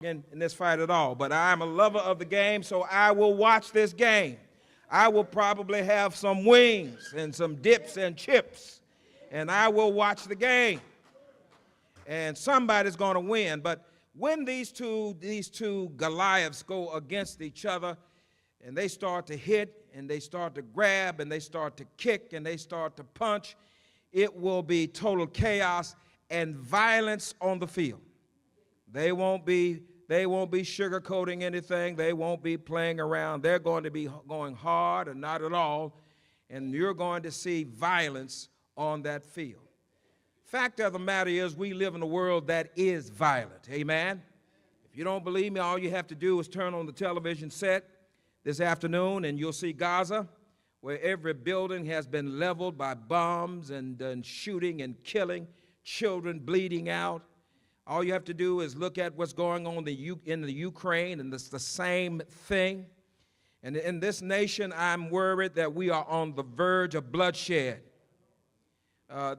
in this fight at all, but I'm a lover of the game, so I will watch this game. I will probably have some wings and some dips and chips, and I will watch the game. And somebody's going to win. But when these two Goliaths go against each other, and they start to hit, and they start to grab, and they start to kick, and they start to punch, it will be total chaos and violence on the field. They won't be sugarcoating anything. They won't be playing around. They're going to be going hard and not at all, and you're going to see violence on that field. Fact of the matter is, we live in a world that is violent. Amen? If you don't believe me, all you have to do is turn on the television set this afternoon, and you'll see Gaza, where every building has been leveled by bombs and shooting and killing, children bleeding out. All you have to do is look at what's going on in the Ukraine, and it's the same thing. And in this nation, I'm worried that we are on the verge of bloodshed.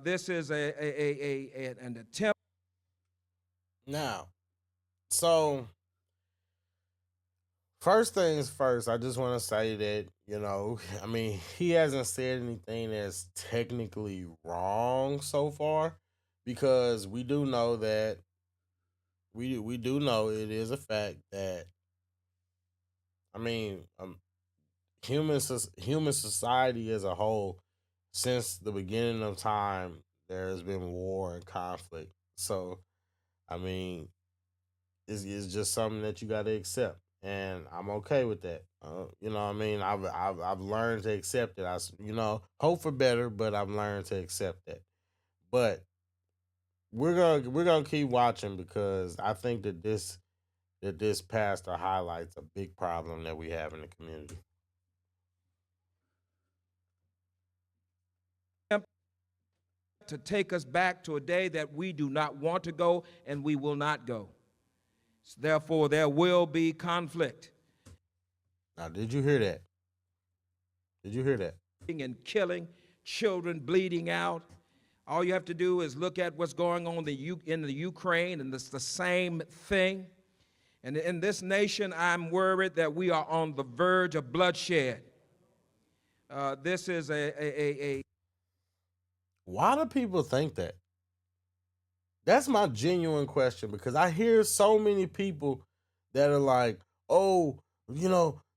This is an attempt. Now, so first things first, I just want to say that, I mean, he hasn't said anything that's technically wrong so far, because we do know that we do know it is a fact that, I mean, human society as a whole, since the beginning of time, there has been war and conflict. So, I mean, it's just something that you got to accept, and I'm okay with that. You know what I mean? I've learned to accept it. Hope for better, but I've learned to accept that. But we're gonna keep watching, because I think that this pastor highlights a big problem that we have in the community. To take us back to a day that we do not want to go, and we will not go. Therefore, there will be conflict. Now, did you hear that? Did you hear that? And killing, children bleeding out. All you have to do is look at what's going on in the Ukraine, and it's the same thing. And in this nation, I'm worried that we are on the verge of bloodshed. This is Why do people think that? That's my genuine question, because I hear so many people that are like, oh,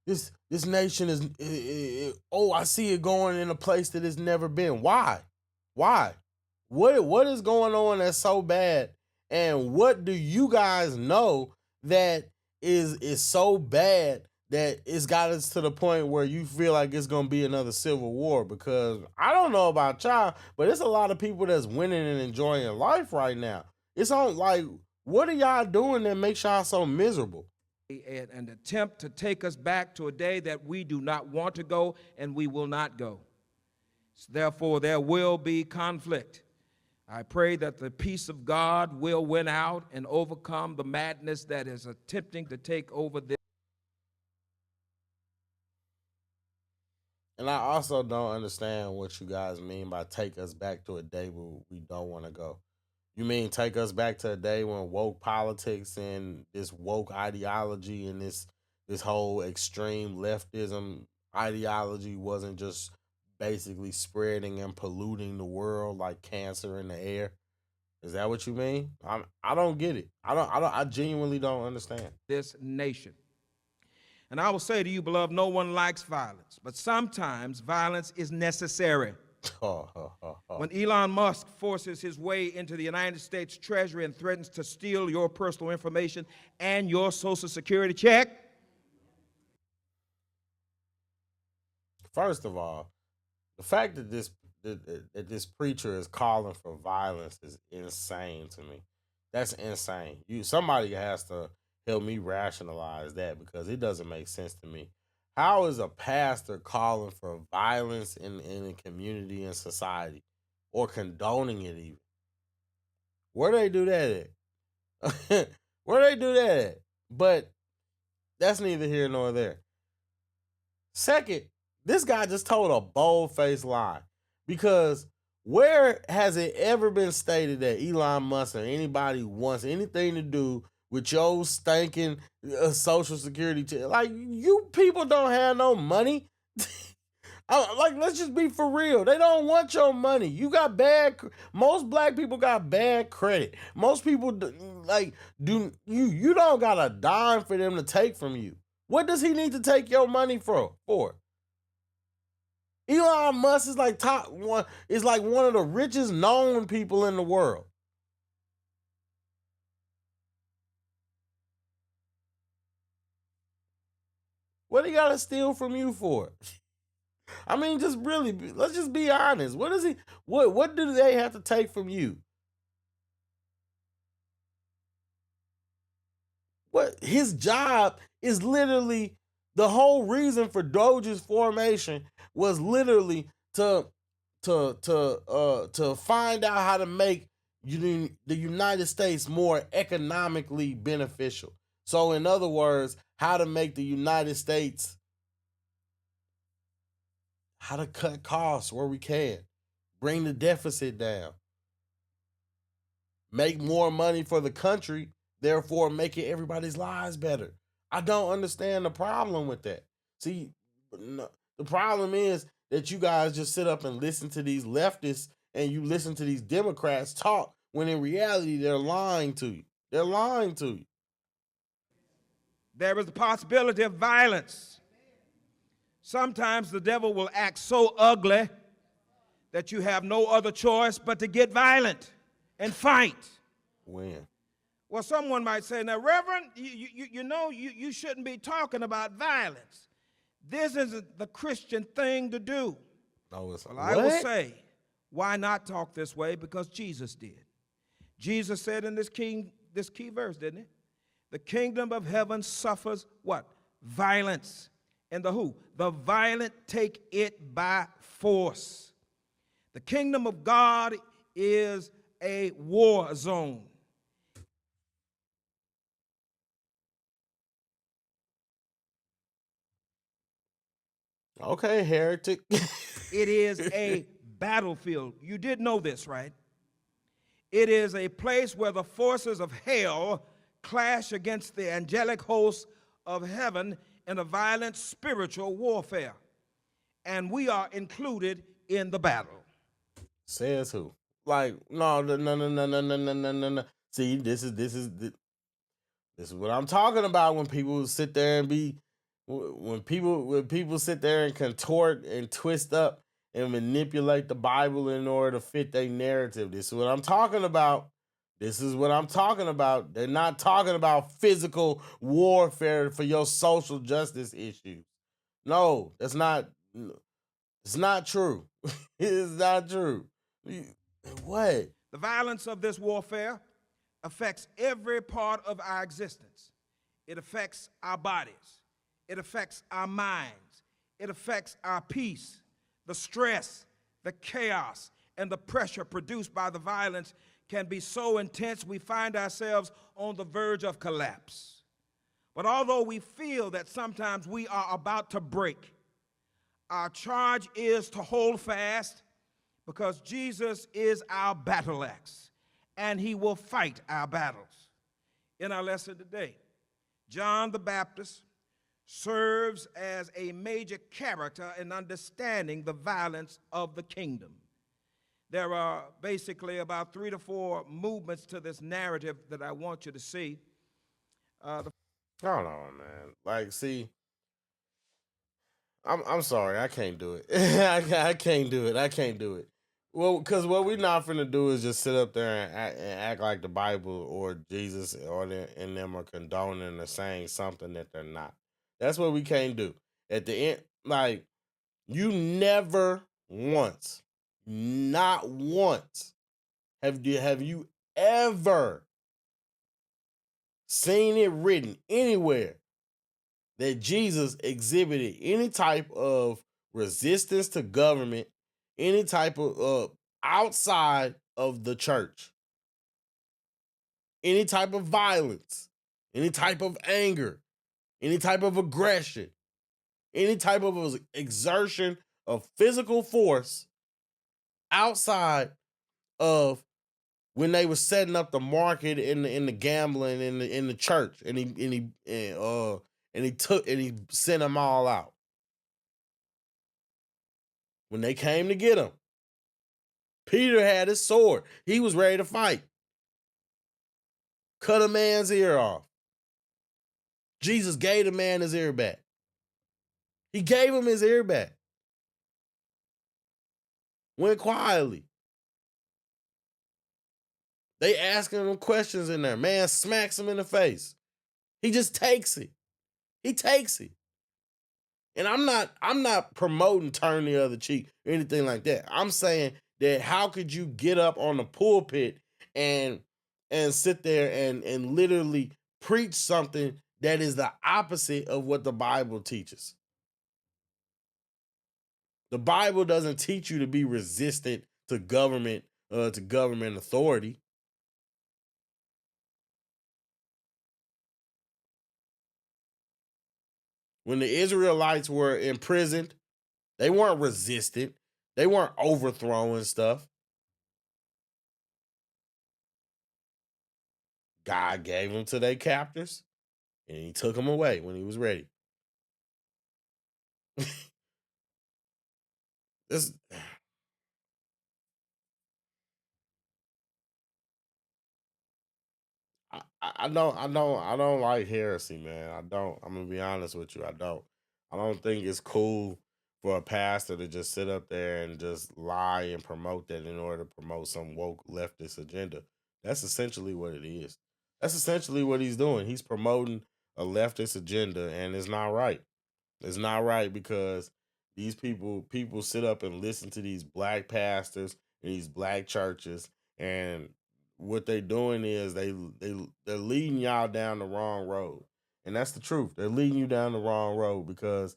this nation is, I see it going in a place that it's never been. Why? What is going on that's so bad? And what do you guys know that is so bad that it's got us to the point where you feel like it's going to be another civil war? Because I don't know about y'all, but it's a lot of people that's winning and enjoying life right now. It's on, like, what are y'all doing that makes y'all so miserable? An attempt to take us back to a day that we do not want to go, and we will not go. Therefore, there will be conflict. I pray that the peace of God will win out and overcome the madness that is attempting to take over this. And I also don't understand what you guys mean by take us back to a day where we don't want to go. You mean take us back to a day when woke politics and this woke ideology and this whole extreme leftism ideology wasn't just basically spreading and polluting the world like cancer in the air? Is that what you mean? I don't get it. I genuinely don't understand this nation. And I will say to you, beloved, no one likes violence, but sometimes violence is necessary. When Elon Musk forces his way into the United States Treasury and threatens to steal your personal information and your Social Security check. First of all, the fact that this preacher is calling for violence is insane to me. That's insane. Somebody has to help me rationalize that, because it doesn't make sense to me. How is a pastor calling for violence in a community and society, or condoning it even? Where do they do that at? Where do they do that at? But that's neither here nor there. Second, this guy just told a bold-faced lie, because where has it ever been stated that Elon Musk or anybody wants anything to do with your stinking social security. Like, you people don't have no money. Like, let's just be for real. They don't want your money. You got most black people got bad credit. Most people you don't got a dime for them to take from you. What does he need to take your money for? Elon Musk is like one of the richest known people in the world. What do he got to steal from you for? I mean, just really, let's just be honest. What do they have to take from you? What his job is literally, the whole reason for Doge's formation was literally to find out how to make the United States more economically beneficial. So in other words, how to make the United States, how to cut costs where we can, bring the deficit down, make more money for the country, therefore making everybody's lives better. I don't understand the problem with that. See, the problem is that you guys just sit up and listen to these leftists and you listen to these Democrats talk when in reality they're lying to you. They're lying to you. There is the possibility of violence. Sometimes the devil will act so ugly that you have no other choice but to get violent and fight. When? Well, someone might say, now, Reverend, you shouldn't be talking about violence. This isn't the Christian thing to do. No, it's well, I will say, why not talk this way? Because Jesus did. Jesus said in this key verse, didn't he? The kingdom of heaven suffers what? Violence. And the who? The violent take it by force. The kingdom of God is a war zone. Okay, heretic. It is a battlefield. You did know this, right? It is a place where the forces of hell clash against the angelic hosts of heaven in a violent spiritual warfare. And we are included in the battle. Says who? Like, no. See, this is what I'm talking about when people sit there and when people sit there and contort and twist up and manipulate the Bible in order to fit their narrative. This is what I'm talking about. This is what I'm talking about. They're not talking about physical warfare for your social justice issues. No, it's not true. It's not true. What? The violence of this warfare affects every part of our existence. It affects our bodies. It affects our minds. It affects our peace. The stress, the chaos, and the pressure produced by the violence can be so intense we find ourselves on the verge of collapse. But although we feel that sometimes we are about to break, our charge is to hold fast because Jesus is our battle axe and he will fight our battles. In our lesson today, John the Baptist serves as a major character in understanding the violence of the kingdom. There are basically about 3 to 4 movements to this narrative that I want you to see. Hold on, man. Like, see, I'm sorry, I can't do it. I can't do it. I can't do it. Well, because what we're not finna do is just sit up there and act like the Bible or Jesus or them are condoning or saying something that they're not. That's what we can't do. At the end, like, you never once, not once, have you ever seen it written anywhere that Jesus exhibited any type of resistance to government, any type of outside of the church, any type of violence, any type of anger, any type of aggression, any type of exertion of physical force outside of when they were setting up the market in the gambling in the church, and he sent them all out. When they came to get him, Peter had his sword. He was ready to fight. Cut a man's ear off. Jesus gave the man his ear back. He gave him his ear back. Went quietly. They asking him questions in there. Man smacks him in the face. He just takes it. He takes it. And I'm not promoting turn the other cheek or anything like that. I'm saying that how could you get up on the pulpit and sit there and literally preach something that is the opposite of what the Bible teaches? The Bible doesn't teach you to be resistant to government authority. When the Israelites were imprisoned, they weren't resistant. They weren't overthrowing stuff. God gave them to their captors, and he took them away when he was ready. This, I don't like heresy, man. I don't. I'm gonna be honest with you. I don't. I don't think it's cool for a pastor to just sit up there and just lie and promote that in order to promote some woke leftist agenda. That's essentially what it is. That's essentially what he's doing. He's promoting a leftist agenda, and it's not right. It's not right because these people sit up and listen to these black pastors and these black churches, and what they're doing is they're leading y'all down the wrong road. And that's the truth. They're leading you down the wrong road because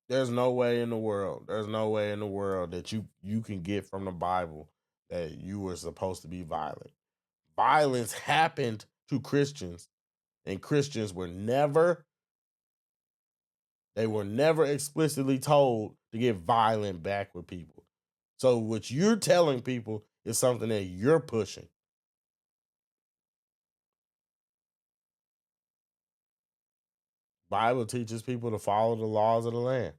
there's no way in the world that you can get from the Bible that you were supposed to be violent. Violence happened to Christians, and Christians were never explicitly told to get violent back with people. So what you're telling people is something that you're pushing. Bible teaches people to follow the laws of the land.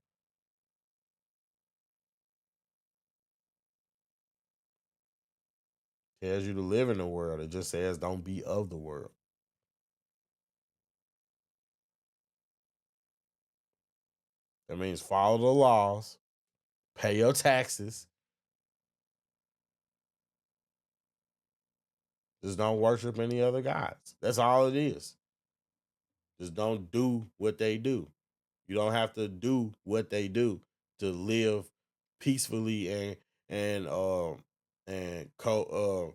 Tells you to live in the world. It just says don't be of the world. That means follow the laws, pay your taxes. Just don't worship any other gods. That's all it is. Just don't do what they do. You don't have to do what they do to live peacefully and cohabitate.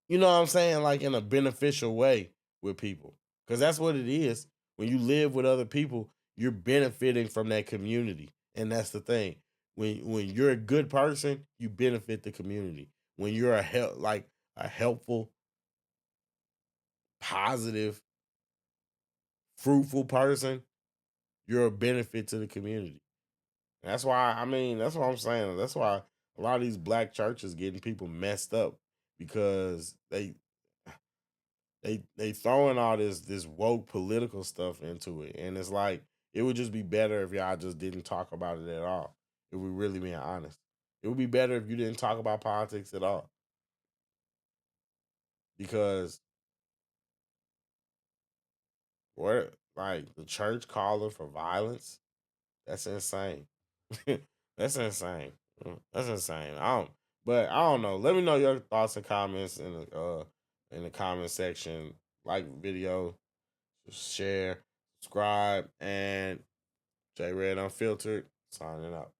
You know what I'm saying? Like in a beneficial way with people, because that's what it is. When you live with other people, you're benefiting from that community, and that's the thing. When you're a good person, you benefit the community. When you're a helpful, positive, fruitful person, you're a benefit to the community. That's why, that's what I'm saying. That's why a lot of these black churches getting people messed up because they throwing all this woke political stuff into it. And it's like it would just be better if y'all just didn't talk about it at all. If we really being honest. It would be better if you didn't talk about politics at all. Because what, like, the church calling for violence, that's insane. That's insane. That's insane. But I don't know. Let me know your thoughts and comments in the comment section. Like video, share, subscribe, and JayyRedd Unfiltered signing out.